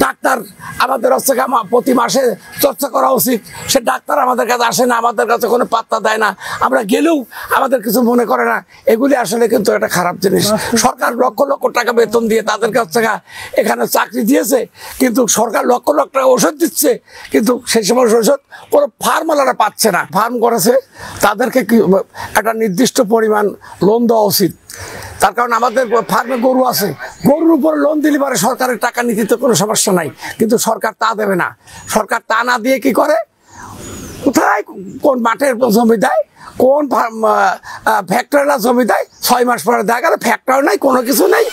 Doctor আমাদের হচ্ছে প্রতি মাসে চর্চা করা উচিত। সে ডাক্তার আমাদের কাছে আসে না, আমাদের কাছে কোনো পাত্তা দেয় না, আমরা গেলেও আমাদের কিছু মনে করে না। এগুলি আসলে কিন্তু একটা খারাপ জিনিস। সরকার লক্ষ লক্ষ টাকা বেতন দিয়ে তাদেরকে হচ্ছে এখানে চাকরি দিয়েছে, কিন্তু সরকার লক্ষ লক্ষ টাকা ওষুধ দিচ্ছে, কিন্তু সেই সময় ওষুধ কোনো ফার্মওয়ালারা পাচ্ছে না। ফার্ম করেছে তাদেরকে একটা নির্দিষ্ট পরিমাণ লোন দেওয়া উচিত। তার কারণ আমাদের ফার্মে গরু আছে, গরুর উপরে লোন দিলে পারে সরকারের টাকা নিতে তো কোনো সমস্যা নাই, কিন্তু সরকার তা দেবে না। সরকার তা না দিয়ে কি করে, কোথায় কোন মাঠের জমি দেয়, কোন ফ্যাক্টরিরা জমি দেয়, 6 মাস পরে দেখা গেল ফ্যাক্টরি নাই, কোনো কিছু নেই,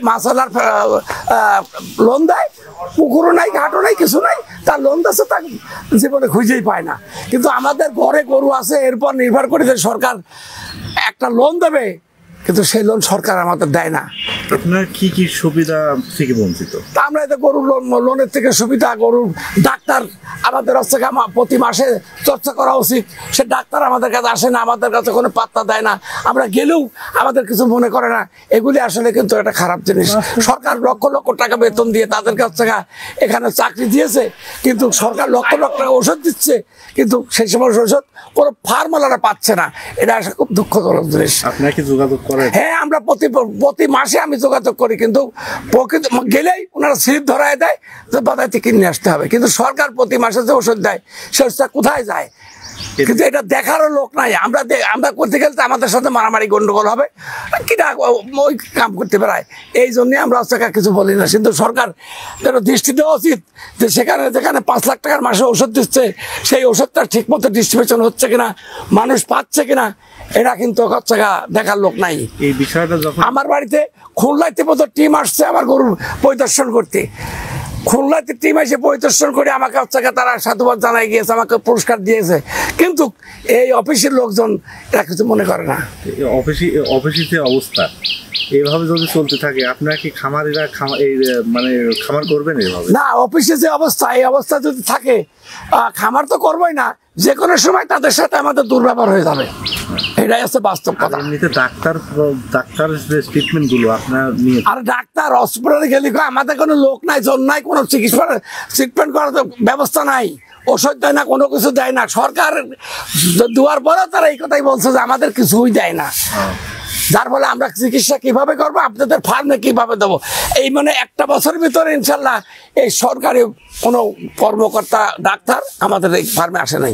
মাছওয়ালার লোন দেয়, পুকুরও নাই, ঘাটও নাই, কিছু নাই, তার লোন দিচ্ছে, তার জীবনে খুঁজেই পায় না। কিন্তু আমাদের ঘরে গরু আছে, এরপর নির্ভর করে যে সরকার একটা লোন দেবে, কিন্তু সেই লোন সরকার আমাদের দেয় না। আপনার কি কি সুবিধা থেকে বঞ্চিত? আমরা এতে গরুর লোনের থেকে সুবিধা, গরুর ডাক্তার আমাদের হচ্ছে প্রতি মাসে চর্চা করা উচিত। সে ডাক্তার আমাদের কাছে আসে না, আমাদের কাছে কোনো পাত্তা দেয় না, আমরা গেলেও আমাদের কিছু মনে করে না। এগুলি আসলে কিন্তু একটা খারাপ জিনিস। সরকার লক্ষ লক্ষ টাকা বেতন দিয়ে তাদেরকে হচ্ছে এখানে চাকরি দিয়েছে, কিন্তু সরকার লক্ষ লক্ষ টাকা ওষুধ দিচ্ছে, কিন্তু সেই সময় ওষুধ কোনো ফার্মওয়ালারা পাচ্ছে না। এটা আসলে খুব দুঃখজনক জিনিস। আপনার কি যোগাযোগ করেন? হ্যাঁ, আমরা প্রতি মাসে আমি যোগাযোগ করি, কিন্তু প্রকৃত গেলেই ওনারা স্লিপ ধরায় দেয় যে বাজার থেকে কিনে আসতে হবে, কিন্তু সরকার প্রতি মাসে যে ওষুধ দেয় সে ওষুধটা কোথায় যায়, কিন্তু এটা দেখারও লোক নাই। আমরা করতে গেলে তো আমাদের সাথে মারামারি গন্ডগোল হবে, কিনা ওই কাম করতে পারায়, এই জন্যে আমরা কিছু বলি না। কিন্তু সরকার যেন দৃষ্টি দেওয়া উচিত যে যেখানে 5 লাখ টাকার মাসে ওষুধ দিচ্ছে, সেই ওষুধটা ঠিক মতো ডিস্ট্রিবিউশন হচ্ছে কিনা, মানুষ পাচ্ছে কিনা, এটা কিন্তু দেখার লোক নাই। এই বিষয়টা যখন আমার বাড়িতে খুলনাতে মতো টিম আসছে আমার গরুর পরিদর্শন করতে, খুলনাতে টিম এসে পরিদর্শন করে আমাকে তারা সাধুবাদ জানাই গিয়েছে, আমাকে পুরস্কার দিয়েছে, কিন্তু এই অফিসের লোকজন এরা কিছু মনে করে না। অফিসের অবস্থা এইভাবে যদি চলতে থাকে, আপনারা কি খামারিরা খামার করবেন এইভাবে? না, অফিসে যে অবস্থা, এই অবস্থা যদি থাকে খামার তো করবোই না, যে কোনো সময় তাদের সাথে আমাদের দুর্ব্যবহার হয়ে যাবে, এটাই হচ্ছে বাস্তব কথা। এমনিতে ডাক্তার যে ট্রিটমেন্ট গুলো আপনার নিয়ে, আর ডাক্তার হসপিটালে গেলে আমাদের কোনো লোক নাই, জন নাই, কোনো চিকিৎসা ট্রিটমেন্ট করার ব্যবস্থা নাই, ওষুধ দেয় না, কোনো কিছু দেয় না। সরকার দেওয়ার পরেও তারা এই কথাই বলছে যে আমাদের কিছুই দেয় না, যার ফলে আমরা চিকিৎসা কিভাবে করবো, আপনাদের ফার্মে কিভাবে দেবো। এই একটা বছরের ভিতরে ইনশাল্লাহ এই সরকারি কোনো কর্মকর্তা ডাক্তার আমাদের এই ফার্মে আসে নাই।